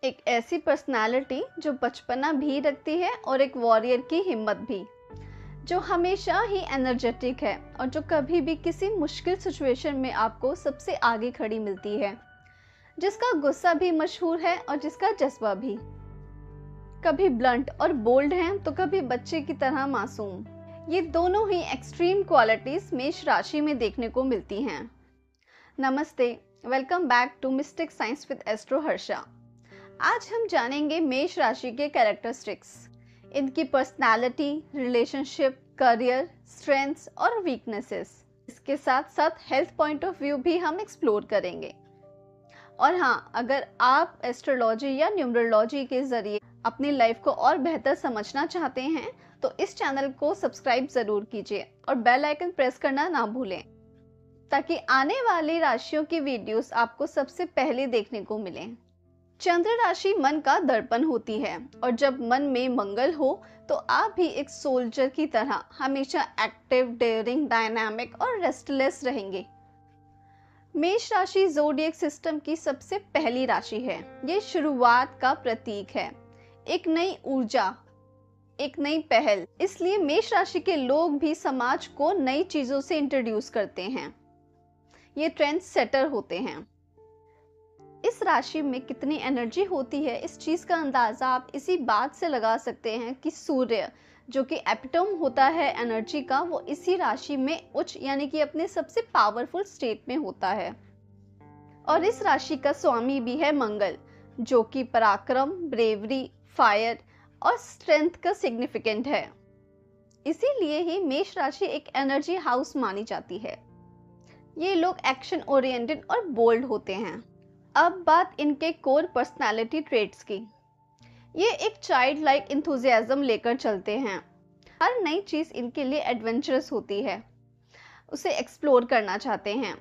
एक ऐसी पर्सनालिटी जो बचपना भी रखती है और एक वॉरियर की हिम्मत भी, जो हमेशा ही एनर्जेटिक है और जो कभी भी किसी मुश्किल सिचुएशन में आपको सबसे आगे खड़ी मिलती है, जिसका गुस्सा भी मशहूर है और जिसका जज्बा भी। कभी ब्लंट और बोल्ड है तो कभी बच्चे की तरह मासूम। ये दोनों ही एक्सट्रीम क्वालिटीज मेष राशि में देखने को मिलती हैं। नमस्ते, welcome back to mystic science with astro Harsha. आज हम जानेंगे मेष राशि के कैरेक्टरिस्टिक्स, इनकी पर्सनालिटी, रिलेशनशिप, करियर, स्ट्रेंथ्स और वीकनेसेस। इसके साथ साथ हेल्थ पॉइंट ऑफ व्यू भी हम एक्सप्लोर करेंगे। और हाँ, अगर आप एस्ट्रोलॉजी या न्यूमरोलॉजी के जरिए अपनी लाइफ को और बेहतर समझना चाहते हैं तो इस चैनल को सब्सक्राइब जरूर कीजिए और बेल आइकन प्रेस करना ना भूलें, ताकि आने वाली राशियों की वीडियोस आपको सबसे पहले देखने को मिलें। चंद्र राशि मन का दर्पण होती है और जब मन में मंगल हो तो आप भी एक सोल्जर की तरह हमेशा एक्टिव, डेयरिंग, डायनामिक और रेस्टलेस रहेंगे। मेष राशि ज़ोडिएक सिस्टम की सबसे पहली राशि है। ये शुरुआत का प्रतीक है, एक नई ऊर्जा, एक नई पहल। इसलिए मेष राशि के लोग भी समाज को नई चीजों से इंट्रोड्यूस करते हैं। ये ट्रेंड सेटर होते हैं। इस राशि में कितनी एनर्जी होती है, इस चीज का अंदाजा आप इसी बात से लगा सकते हैं कि सूर्य, जो कि एपिटोम होता है एनर्जी का, वो इसी राशि में उच्च यानी कि अपने सबसे पावरफुल स्टेट में होता है। और इस राशि का स्वामी भी है मंगल, जो कि पराक्रम, ब्रेवरी, फायर और स्ट्रेंथ का सिग्निफिकेंट है। इसीलिए ही मेष राशि एक एनर्जी हाउस मानी जाती है। ये लोग एक्शन ओरिएंटेड और बोल्ड होते हैं। अब बात इनके कोर पर्सनालिटी ट्रेट्स की। ये एक चाइल्ड लाइक इंथुजियाज्म लेकर चलते हैं। हर नई चीज इनके लिए एडवेंचरस होती है, उसे एक्सप्लोर करना चाहते हैं।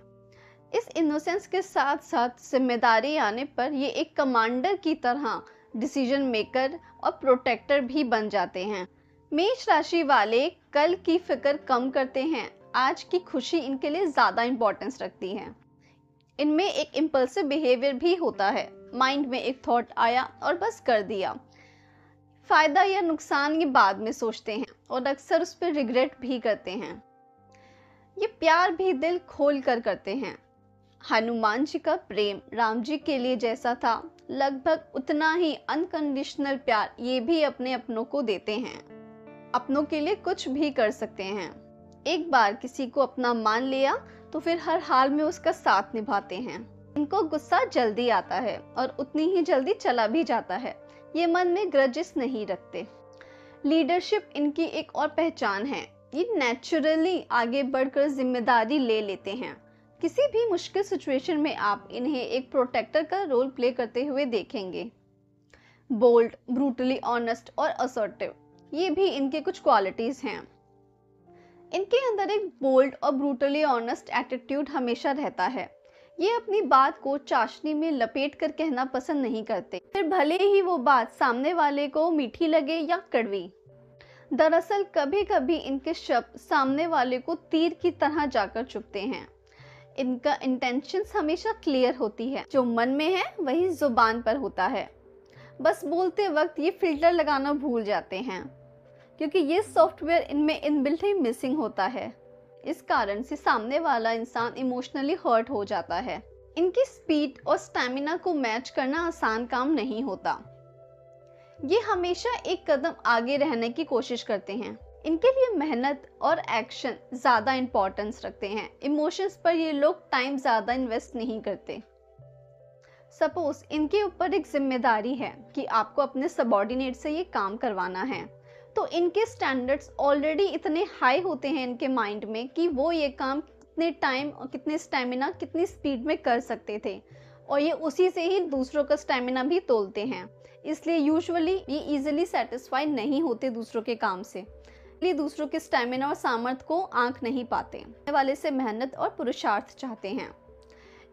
इस इनोसेंस के साथ साथ जिम्मेदारी आने पर ये एक कमांडर की तरह डिसीजन मेकर और प्रोटेक्टर भी बन जाते हैं। मेष राशि वाले कल की फिक्र कम करते हैं, आज की खुशी इनके लिए ज्यादा इंपॉर्टेंस रखती है। इनमें एक इम्पल्सिव बिहेवियर भी होता है। माइंड में एक थॉट आया और बस कर दिया। फायदा या नुकसान ये बाद में सोचते हैं और अक्सर उस पर रिग्रेट भी करते हैं। ये प्यार भी दिल खोल कर करते हैं। हनुमान जी का प्रेम राम जी के लिए जैसा था, लगभग उतना ही अनकंडीशनल प्यार ये भी अपने अपनों को देते हैं। अपनों के लिए कुछ भी कर सकते हैं। एक बार किसी को अपना मान लिया तो फिर हर हाल में उसका साथ निभाते हैं। इनको गुस्सा जल्दी आता है और उतनी ही जल्दी चला भी जाता है। ये मन में ग्रजेस नहीं रखते। लीडरशिप इनकी एक और पहचान है। ये नेचुरली आगे बढ़कर जिम्मेदारी ले लेते हैं। किसी भी मुश्किल सिचुएशन में आप इन्हें एक प्रोटेक्टर का रोल प्ले करते हुए देखेंगे। बोल्ड, ब्रूटली ऑनेस्ट और असर्टिव, ये भी इनके कुछ क्वालिटीज हैं। इनके अंदर एक बोल्ड और ब्रूटली ऑनेस्ट एटीट्यूड हमेशा रहता है। ये अपनी बात को चाशनी में लपेट कर कहना पसंद नहीं करते, फिर भले ही वो बात सामने वाले को मीठी लगे या कड़वी। दरअसल कभी कभी इनके शब्द सामने वाले को तीर की तरह जाकर चुभते हैं। इनका इंटेंशंस हमेशा क्लियर होती है। जो मन में है वही जुबान पर होता है। बस बोलते वक्त ये फिल्टर लगाना भूल जाते हैं, क्योंकि ये सॉफ्टवेयर इनमें इनबिल्ट ही मिसिंग होता है। इस कारण से सामने वाला इंसान इमोशनली हर्ट हो जाता है। इनकी स्पीड और स्टैमिना को मैच करना आसान काम नहीं होता। ये हमेशा एक कदम आगे रहने की कोशिश करते हैं। इनके लिए मेहनत और एक्शन ज्यादा इंपॉर्टेंस रखते हैं। इमोशंस पर ये लोग टाइम ज्यादा इन्वेस्ट नहीं करते। सपोज इनके ऊपर एक जिम्मेदारी है कि आपको अपने सबॉर्डिनेट से ये काम करवाना है, तो इनके स्टैंडर्ड्स ऑलरेडी इतने हाई होते हैं इनके माइंड में कि वो ये काम कितने टाइम और कितने स्टैमिना, कितनी स्पीड में कर सकते थे, और ये उसी से ही दूसरों का स्टैमिना भी तोलते हैं। इसलिए यूजुअली ये इजीली सेटिस्फाई नहीं होते दूसरों के काम से, इसलिए दूसरों के स्टैमिना और सामर्थ्य को आंक नहीं पाते। वाले से मेहनत और पुरुषार्थ चाहते हैं,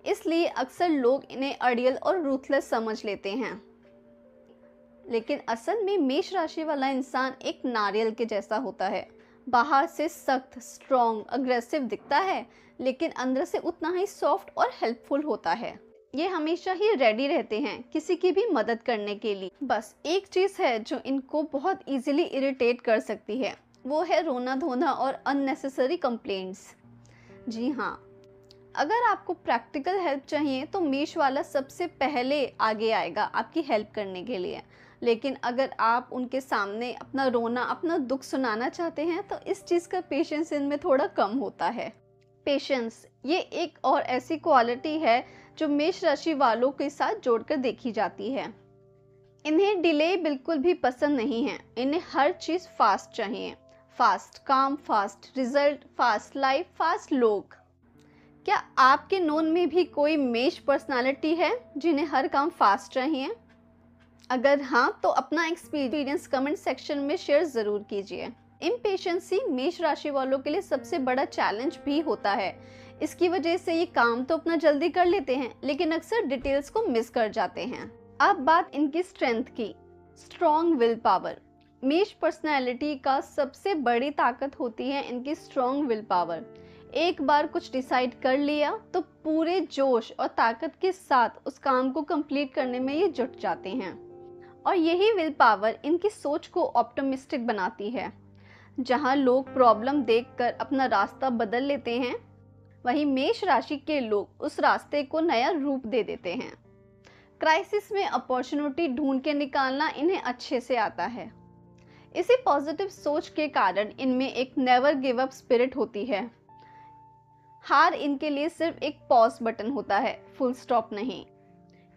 इसलिए अक्सर लोग इन्हें अड़ियल और रूथलेस समझ लेते हैं। लेकिन असल में मेष राशि वाला इंसान एक नारियल के जैसा होता है। बाहर से सख्त, स्ट्रॉन्ग, अग्रेसिव दिखता है, लेकिन अंदर से उतना ही सॉफ्ट और हेल्पफुल होता है। ये हमेशा ही रेडी रहते हैं किसी की भी मदद करने के लिए। बस एक चीज़ है जो इनको बहुत इजीली इरिटेट कर सकती है, वो है रोना धोना और अननेसेसरी कंप्लेंट्स। जी हाँ, अगर आपको प्रैक्टिकल हेल्प चाहिए तो मेष वाला सबसे पहले आगे आएगा आपकी हेल्प करने के लिए। लेकिन अगर आप उनके सामने अपना रोना, अपना दुख सुनाना चाहते हैं तो इस चीज़ का पेशेंस इनमें थोड़ा कम होता है। पेशेंस ये एक और ऐसी क्वालिटी है जो मेष राशि वालों के साथ जोड़कर देखी जाती है। इन्हें डिले बिल्कुल भी पसंद नहीं है। इन्हें हर चीज़ फास्ट चाहिए। फास्ट काम, fast result, fast life, fast लोग। क्या आपके नोन में भी कोई मेष पर्सनालिटी है जिन्हें हर काम फास्ट चाहिए? अगर हाँ, तो अपना एक्सपीरियंस कमेंट सेक्शन में शेयर ज़रूर कीजिए। इम्पेशेंसी मेष राशि वालों के लिए सबसे बड़ा चैलेंज भी होता है। इसकी वजह से ये काम तो अपना जल्दी कर लेते हैं, लेकिन अक्सर डिटेल्स को मिस कर जाते हैं। अब बात इनकी स्ट्रेंथ की। Strong will power. मेष पर्सनैलिटी का सबसे बड़ी ताकत होती है इनकी स्ट्रॉन्ग विल पावर। एक बार कुछ डिसाइड कर लिया तो पूरे जोश और ताकत के साथ उस काम को कंप्लीट करने में ये जुट जाते हैं। और यही विल पावर इनकी सोच को ऑप्टिमिस्टिक बनाती है। जहां लोग प्रॉब्लम देखकर अपना रास्ता बदल लेते हैं, वहीं मेष राशि के लोग उस रास्ते को नया रूप दे देते हैं। क्राइसिस में अपॉर्चुनिटी ढूंढ के निकालना इन्हें अच्छे से आता है। इसी पॉजिटिव सोच के कारण इनमें एक नेवर गिव अप स्पिरिट होती है। हार इनके लिए सिर्फ एक पॉज बटन होता है, फुल स्टॉप नहीं।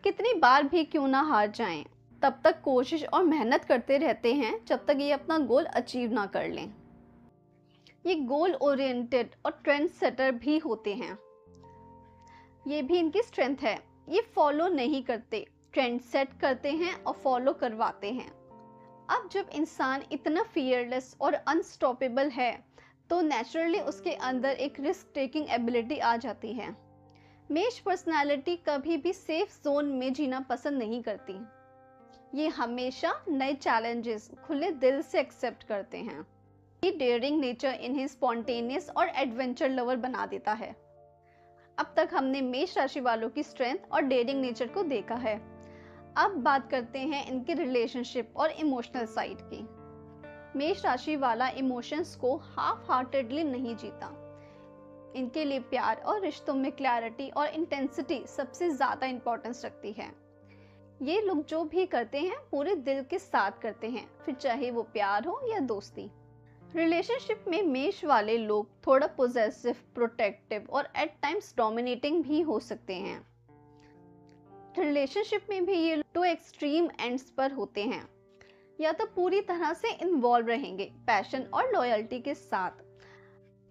कितनी बार भी क्यों ना हार जाएं, तब तक कोशिश और मेहनत करते रहते हैं जब तक ये अपना गोल अचीव ना कर लें। ये गोल ओरिएंटेड और ट्रेंड सेटर भी होते हैं। ये भी इनकी स्ट्रेंथ है। ये फॉलो नहीं करते, ट्रेंड सेट करते हैं और फॉलो करवाते हैं। अब जब इंसान इतना फियरलेस और अनस्टॉपेबल है तो नेचुरली उसके अंदर एक रिस्क टेकिंग एबिलिटी आ जाती है। मेष पर्सनालिटी कभी भी सेफ जोन में जीना पसंद नहीं करती। ये हमेशा नए चैलेंजेस खुले दिल से एक्सेप्ट करते हैं। ये डेयरिंग नेचर इन्हें स्पॉन्टेनियस और एडवेंचर लवर बना देता है। अब तक हमने मेष राशि वालों की स्ट्रेंथ और डेयरिंग नेचर को देखा है। अब बात करते हैं इनके रिलेशनशिप और इमोशनल साइड की। मेष राशि वाला इमोशंस को हाफ हार्टेडली नहीं जीता। इनके लिए प्यार और रिश्तों में क्लैरिटी और इंटेंसिटी सबसे ज्यादा इंपॉर्टेंस रखती है। ये लोग जो भी करते हैं पूरे दिल के साथ करते हैं, फिर चाहे वो प्यार हो या दोस्ती। रिलेशनशिप में मेष वाले लोग थोड़ा पोजेसिव, प्रोटेक्टिव और एट टाइम्स डोमिनेटिंग भी हो सकते हैं। रिलेशनशिप में भी ये टू एक्सट्रीम एंड्स पर होते हैं। या तो पूरी तरह से इन्वॉल्व रहेंगे पैशन और लॉयल्टी के साथ,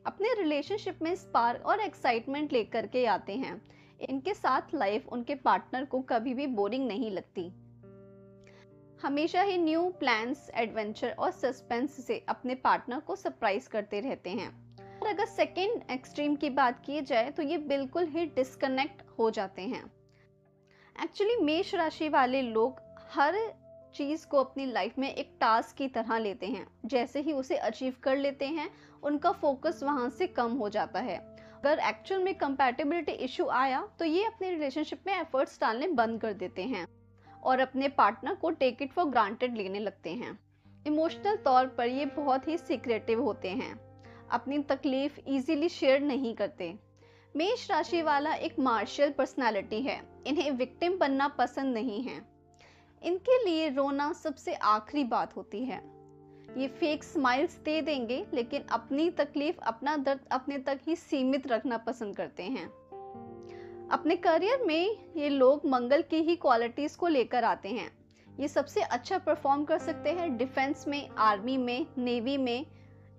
अपने रिलेशनशिप में स्पार्क और एक्साइटमेंट लेकर के आते हैं। इनके साथ लाइफ उनके पार्टनर को कभी भी बोरिंग नहीं लगती। हमेशा ही न्यू प्लान्स, एडवेंचर और सस्पेंस से अपने पार्टनर को सरप्राइज करते रहते हैं। और अगर सेकेंड एक्सट्रीम की बात की जाए तो ये बिल्कुल ही डिस्कनेक्ट हो जाते हैं। एक्चुअली मेष राशि वाले लोग हर चीज को अपनी लाइफ में एक टास्क की तरह लेते हैं। जैसे ही उसे अचीव कर लेते हैं, उनका फोकस वहां से कम हो जाता है। अगर एक्चुअल में कंपैटिबिलिटी इशू आया तो ये अपने रिलेशनशिप में एफर्ट्स डालने बंद कर देते हैं और अपने पार्टनर को टेक इट फॉर ग्रांटेड लेने लगते हैं। इमोशनल तौर पर ये बहुत ही सीक्रेटिव होते हैं, अपनी तकलीफ इजीली शेयर नहीं करते। मेष राशि वाला एक मार्शल पर्सनालिटी है। इन्हें विक्टिम बनना पसंद नहीं है। इनके लिए रोना सबसे आखिरी बात होती है। ये फेक स्माइल्स दे देंगे, लेकिन अपनी तकलीफ, अपना दर्द अपने तक ही सीमित रखना पसंद करते हैं। अपने करियर में ये लोग मंगल की ही क्वालिटीज को लेकर आते हैं। ये सबसे अच्छा परफॉर्म कर सकते हैं डिफेंस में, आर्मी में, नेवी में,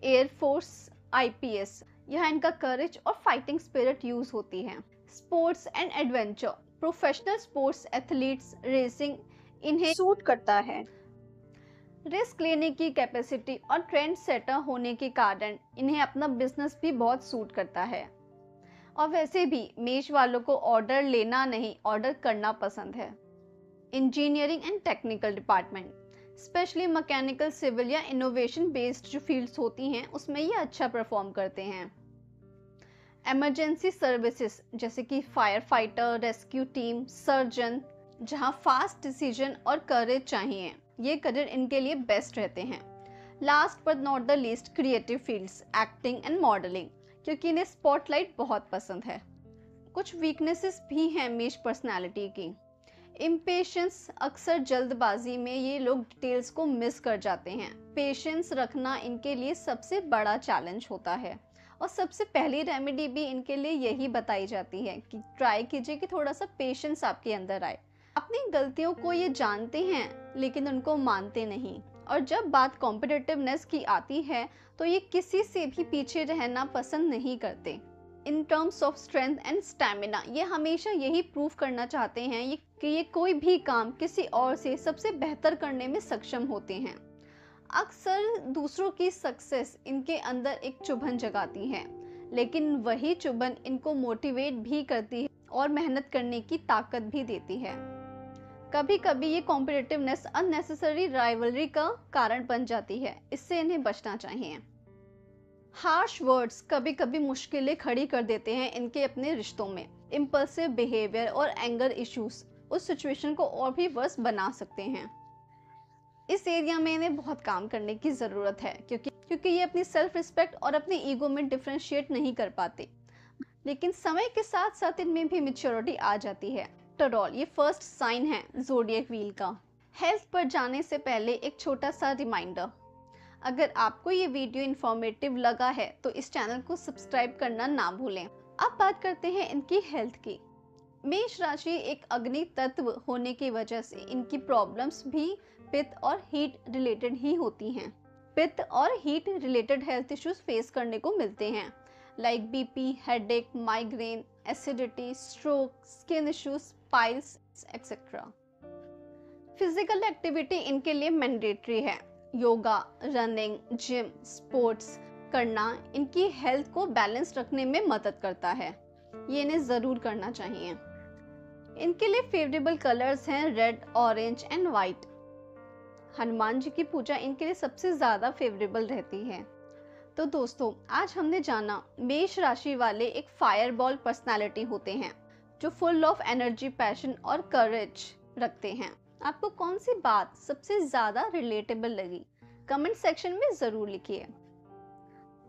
एयरफोर्स, आईपीएस। यहाँ इनका करेज और फाइटिंग स्पिरिट यूज होती है। Sports and adventure, professional sports, athletes, racing इन्हें सूट करता है। रिस्क लेने की कैपेसिटी और ट्रेंड सेटर होने के कारण इन्हें अपना बिजनेस भी बहुत सूट करता है। और वैसे भी मेष वालों को ऑर्डर लेना नहीं, ऑर्डर करना पसंद है। Engineering and technical department, specially mechanical, civil या इनोवेशन बेस्ड जो फील्ड्स होती हैं, उसमें ये अच्छा परफॉर्म करते हैं। इमरजेंसी सर्विसेज जैसे कि fire fighter, rescue team, surgeon, जहां फास्ट डिसीजन और करेज चाहिए, ये करियर इनके लिए बेस्ट रहते हैं। Last but not the least, creative fields, acting and modelling, क्योंकि इन्हें स्पॉटलाइट बहुत पसंद है। कुछ वीकनेसेस भी हैं मेष पर्सनालिटी की। इम्पेशंस, अक्सर जल्दबाजी में ये लोग डिटेल्स को मिस कर जाते हैं। पेशेंस रखना इनके लिए सबसे बड़ा चैलेंज होता है, और सबसे पहली रेमेडी भी इनके लिए यही बताई जाती है कि ट्राई कीजिए कि थोड़ा सा पेशेंस आपके अंदर आए। अपनी गलतियों को ये जानते हैं लेकिन उनको मानते नहीं, और जब बात कॉम्पिटिटिवनेस की आती है तो ये किसी से भी पीछे रहना पसंद नहीं करते। In terms of strength and stamina, ये हमेशा यही प्रूव करना चाहते हैं कि ये कोई भी काम किसी और से सबसे बेहतर करने में सक्षम होते हैं। अक्सर दूसरों की सक्सेस इनके अंदर एक चुभन जगाती है, लेकिन वही चुभन इनको मोटिवेट भी करती है और मेहनत करने की ताकत भी देती है। कभी कभी ये कॉम्पिटिटिवनेस अननेसेसरी राइवलरी का कारण बन जाती है, इससे इन्हें बचना चाहिए। हार्श वर्ड्स कभी कभी मुश्किलें खड़ी कर देते हैं इनके अपने रिश्तों में। इम्पल्सिव बिहेवियर और एंगर इश्यूज उस सिचुएशन को और भी वर्स बना सकते हैं। इस एरिया में इन्हें बहुत काम करने की ज़रूरत है, क्योंकि ये अपनी सेल्फ रिस्पेक्ट और अपने ईगो में डिफ्रेंशिएट नहीं कर पाते। लेकिन समय के साथ साथ इनमें भी मैच्योरिटी आ जाती है। आफ्टर ऑल, ये फर्स्ट साइन है ज़ोडिएक व्हील का। हेल्थ पर जाने से पहले एक छोटा सा रिमाइंडर, अगर आपको ये वीडियो इन्फॉर्मेटिव लगा है तो इस चैनल को सब्सक्राइब करना ना भूलें। अब बात करते हैं इनकी हेल्थ की। मेष राशि एक अग्नि तत्व होने की वजह से इनकी प्रॉब्लम्स भी पित्त और हीट रिलेटेड ही होती हैं। पित्त और heat related health issues face करने को मिलते हैं, like BP, headache, migraine, acidity, stroke, skin issues, piles etcetera. Physical activity इनके लिए मैंडेटरी है। योगा, रनिंग, जिम, स्पोर्ट्स करना इनकी हेल्थ को बैलेंस रखने में मदद करता है। ये इन्हें ज़रूर करना चाहिए। इनके लिए फेवरेबल कलर्स हैं red, orange and white. Hanuman ji की पूजा इनके लिए सबसे ज़्यादा फेवरेबल रहती है। तो दोस्तों, आज हमने जाना मेष राशि वाले एक फायरबॉल पर्सनालिटी होते हैं जो फुल ऑफ एनर्जी, पैशन और करेज रखते हैं। आपको कौन सी बात सबसे ज़्यादा रिलेटेबल लगी, कमेंट सेक्शन में ज़रूर लिखिए,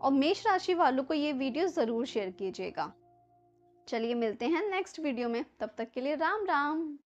और मेष राशि वालों को ये वीडियो ज़रूर शेयर कीजिएगा। चलिए मिलते हैं नेक्स्ट वीडियो में, तब तक के लिए राम राम।